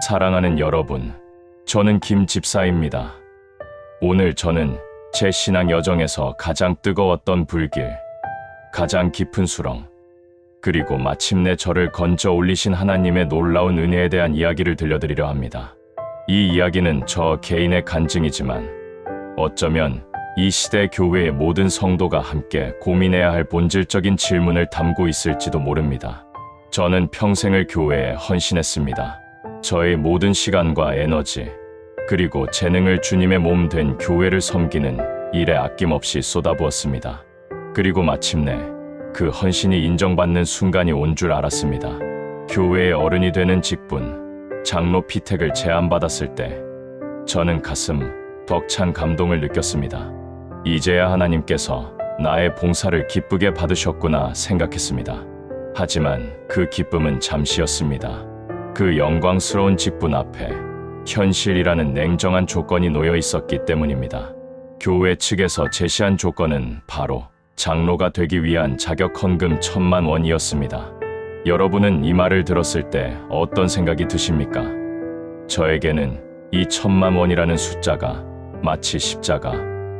사랑하는 여러분, 저는 김 집사입니다. 오늘 저는 제 신앙 여정에서 가장 뜨거웠던 불길, 가장 깊은 수렁, 그리고 마침내 저를 건져 올리신 하나님의 놀라운 은혜에 대한 이야기를 들려드리려 합니다. 이 이야기는 저 개인의 간증이지만 어쩌면 이 시대 교회의 모든 성도가 함께 고민해야 할 본질적인 질문을 담고 있을지도 모릅니다. 저는 평생을 교회에 헌신했습니다. 저의 모든 시간과 에너지, 그리고 재능을 주님의 몸 된 교회를 섬기는 일에 아낌없이 쏟아부었습니다. 그리고 마침내 그 헌신이 인정받는 순간이 온 줄 알았습니다. 교회의 어른이 되는 직분, 장로 피택을 제안받았을 때 저는 가슴 벅찬 감동을 느꼈습니다. 이제야 하나님께서 나의 봉사를 기쁘게 받으셨구나 생각했습니다. 하지만 그 기쁨은 잠시였습니다. 그 영광스러운 직분 앞에 현실이라는 냉정한 조건이 놓여 있었기 때문입니다. 교회 측에서 제시한 조건은 바로 장로가 되기 위한 자격 헌금 1,000만 원이었습니다. 여러분은 이 말을 들었을 때 어떤 생각이 드십니까? 저에게는 이 1,000만 원이라는 숫자가 마치 십자가,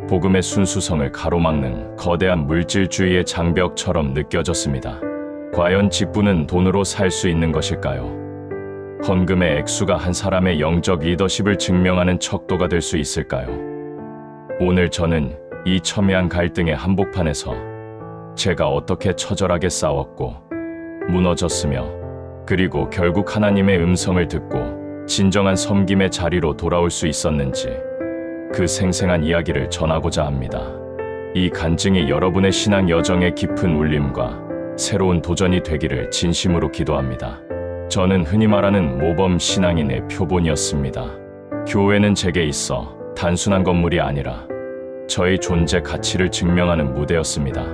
복음의 순수성을 가로막는 거대한 물질주의의 장벽처럼 느껴졌습니다. 과연 직분은 돈으로 살 수 있는 것일까요? 헌금의 액수가 한 사람의 영적 리더십을 증명하는 척도가 될 수 있을까요? 오늘 저는 이 첨예한 갈등의 한복판에서 제가 어떻게 처절하게 싸웠고 무너졌으며, 그리고 결국 하나님의 음성을 듣고 진정한 섬김의 자리로 돌아올 수 있었는지 그 생생한 이야기를 전하고자 합니다. 이 간증이 여러분의 신앙 여정의 깊은 울림과 새로운 도전이 되기를 진심으로 기도합니다. 저는 흔히 말하는 모범 신앙인의 표본이었습니다. 교회는 제게 있어 단순한 건물이 아니라 저의 존재 가치를 증명하는 무대였습니다.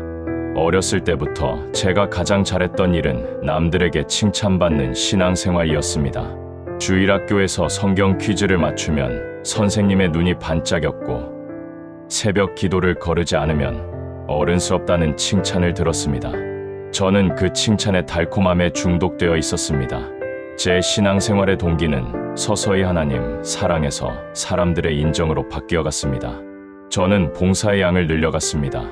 어렸을 때부터 제가 가장 잘했던 일은 남들에게 칭찬받는 신앙생활이었습니다. 주일학교에서 성경 퀴즈를 맞추면 선생님의 눈이 반짝였고, 새벽 기도를 거르지 않으면 어른스럽다는 칭찬을 들었습니다. 저는 그 칭찬의 달콤함에 중독되어 있었습니다. 제 신앙생활의 동기는 서서히 하나님 사랑에서 사람들의 인정으로 바뀌어갔습니다. 저는 봉사의 양을 늘려갔습니다.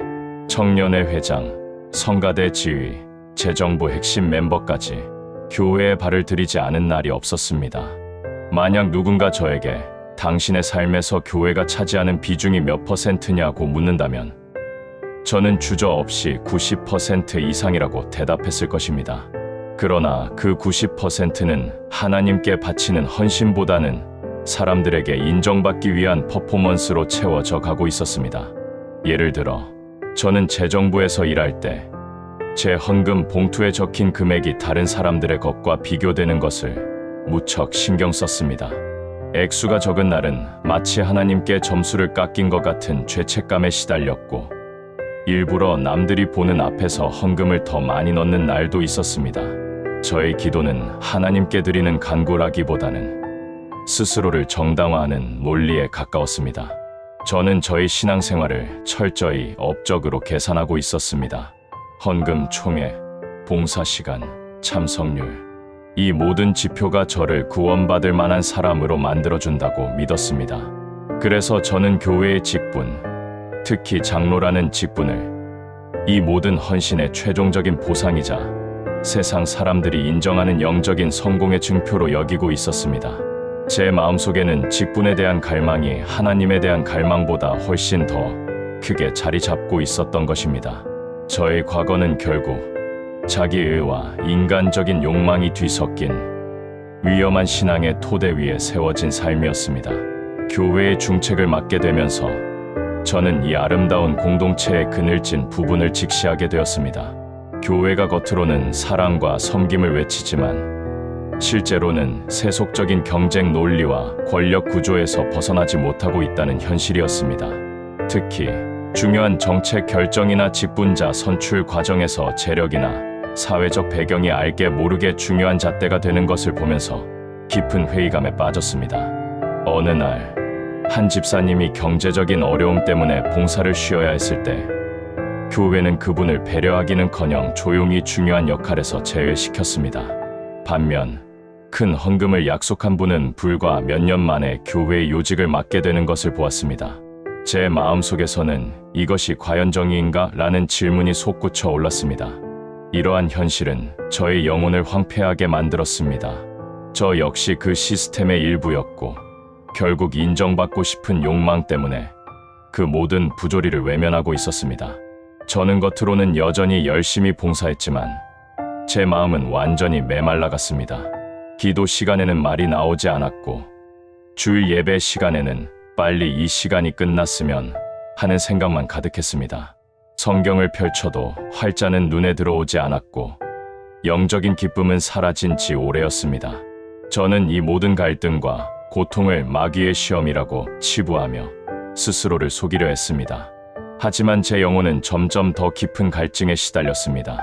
청년회 회장, 성가대 지휘, 재정부 핵심 멤버까지 교회에 발을 들이지 않은 날이 없었습니다. 만약 누군가 저에게 당신의 삶에서 교회가 차지하는 비중이 몇 %냐고 묻는다면 저는 주저없이 90% 이상이라고 대답했을 것입니다. 그러나 그 90%는 하나님께 바치는 헌신보다는 사람들에게 인정받기 위한 퍼포먼스로 채워져 가고 있었습니다. 예를 들어, 저는 재정부에서 일할 때 제 헌금 봉투에 적힌 금액이 다른 사람들의 것과 비교되는 것을 무척 신경 썼습니다. 액수가 적은 날은 마치 하나님께 점수를 깎인 것 같은 죄책감에 시달렸고, 일부러 남들이 보는 앞에서 헌금을 더 많이 넣는 날도 있었습니다. 저의 기도는 하나님께 드리는 간구라기보다는 스스로를 정당화하는 논리에 가까웠습니다. 저는 저의 신앙생활을 철저히 업적으로 계산하고 있었습니다. 헌금 총액, 봉사시간, 참석률, 이 모든 지표가 저를 구원받을 만한 사람으로 만들어준다고 믿었습니다. 그래서 저는 교회의 직분, 특히 장로라는 직분을 이 모든 헌신의 최종적인 보상이자 세상 사람들이 인정하는 영적인 성공의 증표로 여기고 있었습니다. 제 마음속에는 직분에 대한 갈망이 하나님에 대한 갈망보다 훨씬 더 크게 자리 잡고 있었던 것입니다. 저의 과거는 결국 자기의와 인간적인 욕망이 뒤섞인 위험한 신앙의 토대 위에 세워진 삶이었습니다. 교회의 중책을 맡게 되면서 저는 이 아름다운 공동체의 그늘진 부분을 직시하게 되었습니다. 교회가 겉으로는 사랑과 섬김을 외치지만 실제로는 세속적인 경쟁 논리와 권력 구조에서 벗어나지 못하고 있다는 현실이었습니다. 특히 중요한 정책 결정이나 직분자 선출 과정에서 재력이나 사회적 배경이 알게 모르게 중요한 잣대가 되는 것을 보면서 깊은 회의감에 빠졌습니다. 어느 날 한 집사님이 경제적인 어려움 때문에 봉사를 쉬어야 했을 때 교회는 그분을 배려하기는커녕 조용히 중요한 역할에서 제외시켰습니다. 반면 큰 헌금을 약속한 분은 불과 몇 년 만에 교회의 요직을 맡게 되는 것을 보았습니다. 제 마음속에서는 이것이 과연 정의인가? 라는 질문이 솟구쳐 올랐습니다. 이러한 현실은 저의 영혼을 황폐하게 만들었습니다. 저 역시 그 시스템의 일부였고 결국 인정받고 싶은 욕망 때문에 그 모든 부조리를 외면하고 있었습니다. 저는 겉으로는 여전히 열심히 봉사했지만 제 마음은 완전히 메말라갔습니다. 기도 시간에는 말이 나오지 않았고 주일 예배 시간에는 빨리 이 시간이 끝났으면 하는 생각만 가득했습니다. 성경을 펼쳐도 활자는 눈에 들어오지 않았고 영적인 기쁨은 사라진 지 오래였습니다. 저는 이 모든 갈등과 고통을 마귀의 시험이라고 치부하며 스스로를 속이려 했습니다. 하지만 제 영혼은 점점 더 깊은 갈증에 시달렸습니다.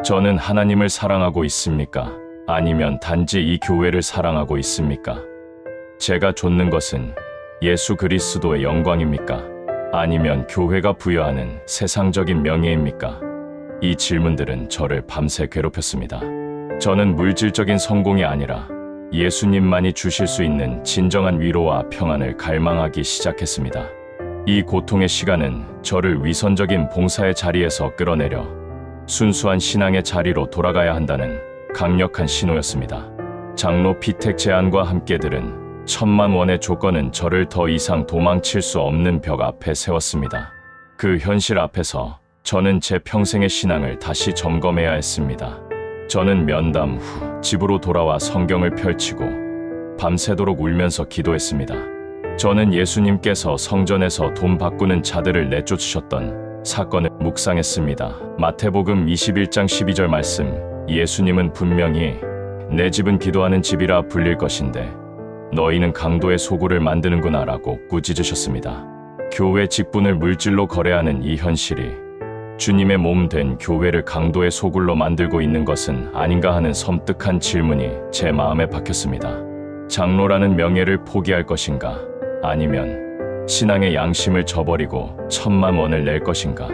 저는 하나님을 사랑하고 있습니까? 아니면 단지 이 교회를 사랑하고 있습니까? 제가 좇는 것은 예수 그리스도의 영광입니까? 아니면 교회가 부여하는 세상적인 명예입니까? 이 질문들은 저를 밤새 괴롭혔습니다. 저는 물질적인 성공이 아니라 예수님만이 주실 수 있는 진정한 위로와 평안을 갈망하기 시작했습니다. 이 고통의 시간은 저를 위선적인 봉사의 자리에서 끌어내려 순수한 신앙의 자리로 돌아가야 한다는 강력한 신호였습니다. 장로 피택 제안과 함께 들은 1,000만 원의 조건은 저를 더 이상 도망칠 수 없는 벽 앞에 세웠습니다. 그 현실 앞에서 저는 제 평생의 신앙을 다시 점검해야 했습니다. 저는 면담 후 집으로 돌아와 성경을 펼치고 밤새도록 울면서 기도했습니다. 저는 예수님께서 성전에서 돈 바꾸는 자들을 내쫓으셨던 사건을 묵상했습니다. 마태복음 21장 12절 말씀, 예수님은 분명히 내 집은 기도하는 집이라 불릴 것인데 너희는 강도의 소굴을 만드는구나 라고 꾸짖으셨습니다. 교회 직분을 물질로 거래하는 이 현실이 주님의 몸 된 교회를 강도의 소굴로 만들고 있는 것은 아닌가 하는 섬뜩한 질문이 제 마음에 박혔습니다. 장로라는 명예를 포기할 것인가? 아니면 신앙의 양심을 저버리고 1,000만 원을 낼 것인가?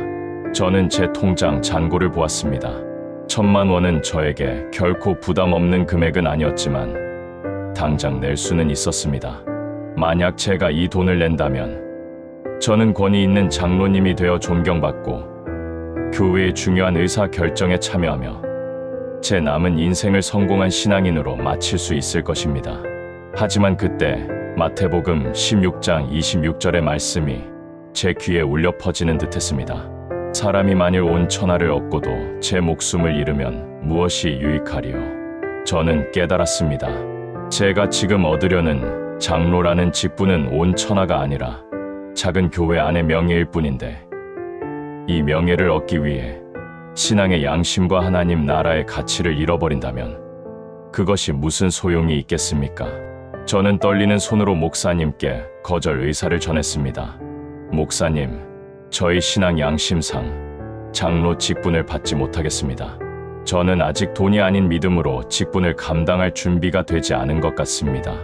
저는 제 통장 잔고를 보았습니다. 1,000만 원은 저에게 결코 부담 없는 금액은 아니었지만 당장 낼 수는 있었습니다. 만약 제가 이 돈을 낸다면 저는 권위 있는 장로님이 되어 존경받고 교회의 중요한 의사 결정에 참여하며 제 남은 인생을 성공한 신앙인으로 마칠 수 있을 것입니다. 하지만 그때 마태복음 16장 26절의 말씀이 제 귀에 울려 퍼지는 듯했습니다. 사람이 만일 온 천하를 얻고도 제 목숨을 잃으면 무엇이 유익하리요? 저는 깨달았습니다. 제가 지금 얻으려는 장로라는 직분은 온 천하가 아니라 작은 교회 안의 명예일 뿐인데 이 명예를 얻기 위해 신앙의 양심과 하나님 나라의 가치를 잃어버린다면 그것이 무슨 소용이 있겠습니까? 저는 떨리는 손으로 목사님께 거절 의사를 전했습니다. 목사님, 저희 신앙 양심상 장로 직분을 받지 못하겠습니다. 저는 아직 돈이 아닌 믿음으로 직분을 감당할 준비가 되지 않은 것 같습니다.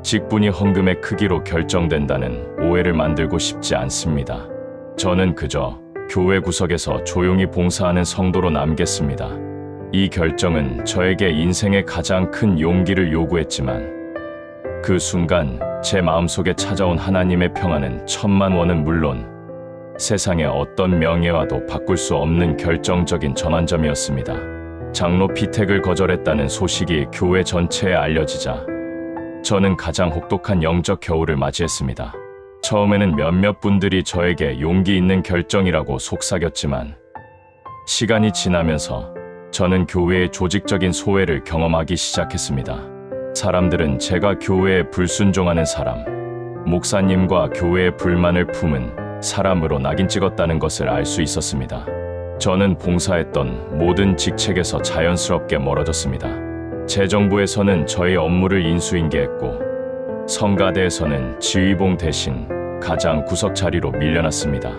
직분이 헌금의 크기로 결정된다는 오해를 만들고 싶지 않습니다. 저는 그저 교회 구석에서 조용히 봉사하는 성도로 남겠습니다. 이 결정은 저에게 인생의 가장 큰 용기를 요구했지만 그 순간 제 마음속에 찾아온 하나님의 평안은 1,000만 원은 물론 세상의 어떤 명예와도 바꿀 수 없는 결정적인 전환점이었습니다. 장로 피택을 거절했다는 소식이 교회 전체에 알려지자 저는 가장 혹독한 영적 겨울을 맞이했습니다. 처음에는 몇몇 분들이 저에게 용기 있는 결정이라고 속삭였지만 시간이 지나면서 저는 교회의 조직적인 소외를 경험하기 시작했습니다. 사람들은 제가 교회에 불순종하는 사람, 목사님과 교회의 불만을 품은 사람으로 낙인 찍었다는 것을 알 수 있었습니다. 저는 봉사했던 모든 직책에서 자연스럽게 멀어졌습니다. 재정부에서는 저의 업무를 인수인계했고 성가대에서는 지휘봉 대신 가장 구석 자리로 밀려났습니다.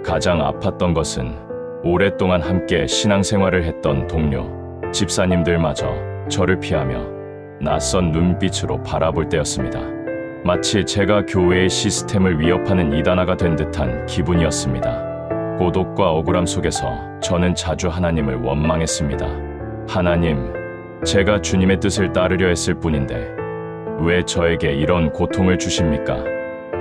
가장 아팠던 것은 오랫동안 함께 신앙생활을 했던 동료, 집사님들마저 저를 피하며 낯선 눈빛으로 바라볼 때였습니다. 마치 제가 교회의 시스템을 위협하는 이단아가 된 듯한 기분이었습니다. 고독과 억울함 속에서 저는 자주 하나님을 원망했습니다. 하나님, 제가 주님의 뜻을 따르려 했을 뿐인데 왜 저에게 이런 고통을 주십니까?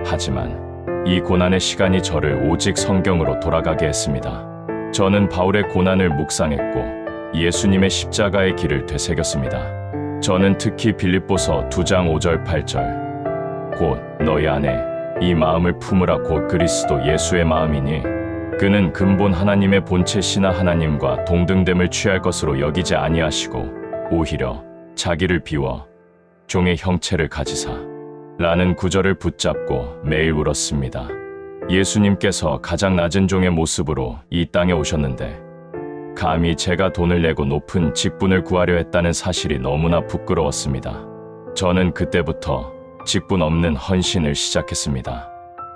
하지만 이 고난의 시간이 저를 오직 성경으로 돌아가게 했습니다. 저는 바울의 고난을 묵상했고 예수님의 십자가의 길을 되새겼습니다. 저는 특히 빌립보서 2장 5절 8절 곧 너희 안에 이 마음을 품으라 곧 그리스도 예수의 마음이니 그는 근본 하나님의 본체시나 하나님과 동등됨을 취할 것으로 여기지 아니하시고 오히려 자기를 비워 종의 형체를 가지사 라는 구절을 붙잡고 매일 울었습니다. 예수님께서 가장 낮은 종의 모습으로 이 땅에 오셨는데 감히 제가 돈을 내고 높은 직분을 구하려 했다는 사실이 너무나 부끄러웠습니다. 저는 그때부터 직분 없는 헌신을 시작했습니다.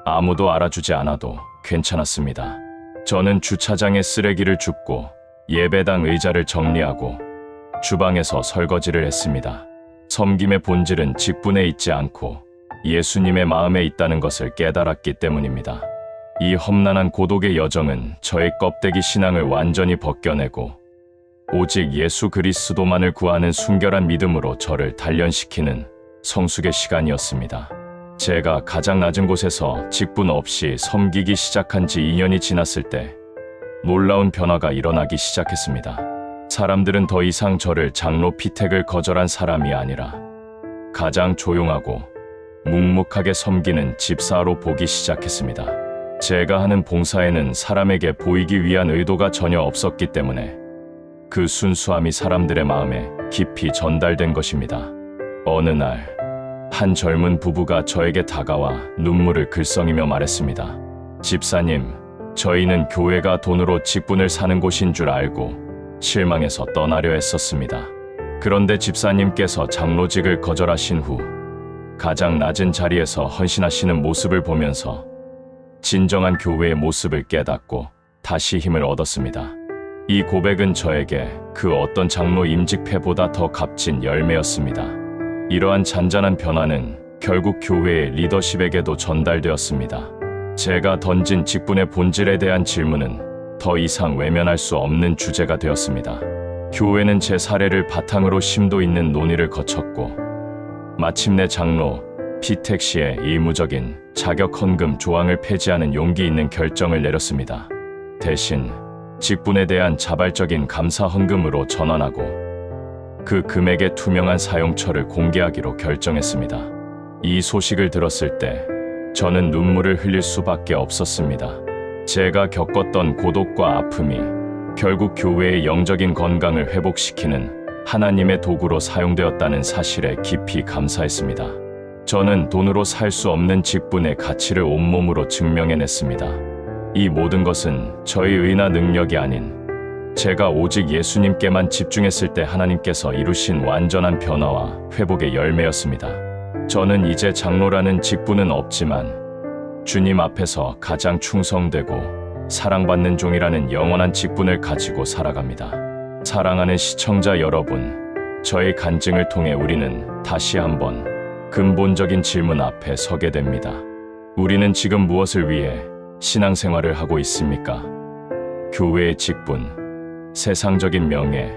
아무도 알아주지 않아도 괜찮았습니다. 저는 주차장에 쓰레기를 줍고 예배당 의자를 정리하고 주방에서 설거지를 했습니다. 섬김의 본질은 직분에 있지 않고 예수님의 마음에 있다는 것을 깨달았기 때문입니다. 이 험난한 고독의 여정은 저의 껍데기 신앙을 완전히 벗겨내고 오직 예수 그리스도만을 구하는 순결한 믿음으로 저를 단련시키는 성숙의 시간이었습니다. 제가 가장 낮은 곳에서 직분 없이 섬기기 시작한 지 2년이 지났을 때 놀라운 변화가 일어나기 시작했습니다. 사람들은 더 이상 저를 장로 피택을 거절한 사람이 아니라 가장 조용하고 묵묵하게 섬기는 집사로 보기 시작했습니다. 제가 하는 봉사에는 사람에게 보이기 위한 의도가 전혀 없었기 때문에 그 순수함이 사람들의 마음에 깊이 전달된 것입니다. 어느 날 한 젊은 부부가 저에게 다가와 눈물을 글썽이며 말했습니다. 집사님, 저희는 교회가 돈으로 직분을 사는 곳인 줄 알고 실망해서 떠나려 했었습니다. 그런데 집사님께서 장로직을 거절하신 후 가장 낮은 자리에서 헌신하시는 모습을 보면서 진정한 교회의 모습을 깨닫고 다시 힘을 얻었습니다. 이 고백은 저에게 그 어떤 장로 임직패보다 더 값진 열매였습니다. 이러한 잔잔한 변화는 결국 교회의 리더십에게도 전달되었습니다. 제가 던진 직분의 본질에 대한 질문은 더 이상 외면할 수 없는 주제가 되었습니다. 교회는 제 사례를 바탕으로 심도 있는 논의를 거쳤고 마침내 장로 피택 시의 의무적인 자격 헌금 조항을 폐지하는 용기 있는 결정을 내렸습니다. 대신 직분에 대한 자발적인 감사 헌금으로 전환하고 그 금액의 투명한 사용처를 공개하기로 결정했습니다. 이 소식을 들었을 때 저는 눈물을 흘릴 수밖에 없었습니다. 제가 겪었던 고독과 아픔이 결국 교회의 영적인 건강을 회복시키는 하나님의 도구로 사용되었다는 사실에 깊이 감사했습니다. 저는 돈으로 살 수 없는 직분의 가치를 온몸으로 증명해냈습니다. 이 모든 것은 저의 의나 능력이 아닌 제가 오직 예수님께만 집중했을 때 하나님께서 이루신 완전한 변화와 회복의 열매였습니다. 저는 이제 장로라는 직분은 없지만 주님 앞에서 가장 충성되고 사랑받는 종이라는 영원한 직분을 가지고 살아갑니다. 사랑하는 시청자 여러분, 저의 간증을 통해 우리는 다시 한번 근본적인 질문 앞에 서게 됩니다. 우리는 지금 무엇을 위해 신앙생활을 하고 있습니까? 교회의 직분, 세상적인 명예,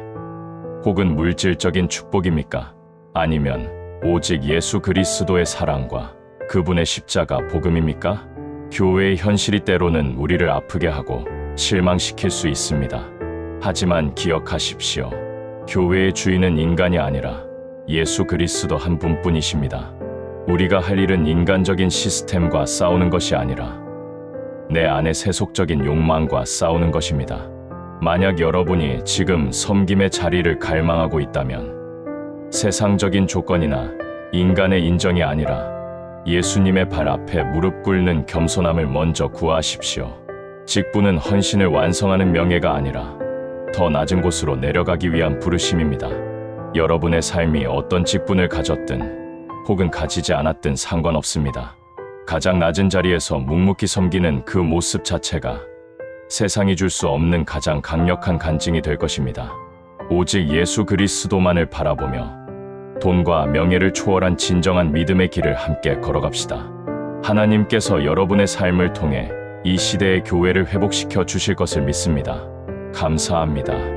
혹은 물질적인 축복입니까? 아니면 오직 예수 그리스도의 사랑과 그분의 십자가 복음입니까? 교회의 현실이 때로는 우리를 아프게 하고 실망시킬 수 있습니다. 하지만 기억하십시오. 교회의 주인은 인간이 아니라 예수 그리스도 한 분뿐이십니다. 우리가 할 일은 인간적인 시스템과 싸우는 것이 아니라 내 안의 세속적인 욕망과 싸우는 것입니다. 만약 여러분이 지금 섬김의 자리를 갈망하고 있다면 세상적인 조건이나 인간의 인정이 아니라 예수님의 발 앞에 무릎 꿇는 겸손함을 먼저 구하십시오. 직분은 헌신을 완성하는 명예가 아니라 더 낮은 곳으로 내려가기 위한 부르심입니다. 여러분의 삶이 어떤 직분을 가졌든 혹은 가지지 않았든 상관없습니다. 가장 낮은 자리에서 묵묵히 섬기는 그 모습 자체가 세상이 줄 수 없는 가장 강력한 간증이 될 것입니다. 오직 예수 그리스도만을 바라보며 돈과 명예를 초월한 진정한 믿음의 길을 함께 걸어갑시다. 하나님께서 여러분의 삶을 통해 이 시대의 교회를 회복시켜 주실 것을 믿습니다. 감사합니다.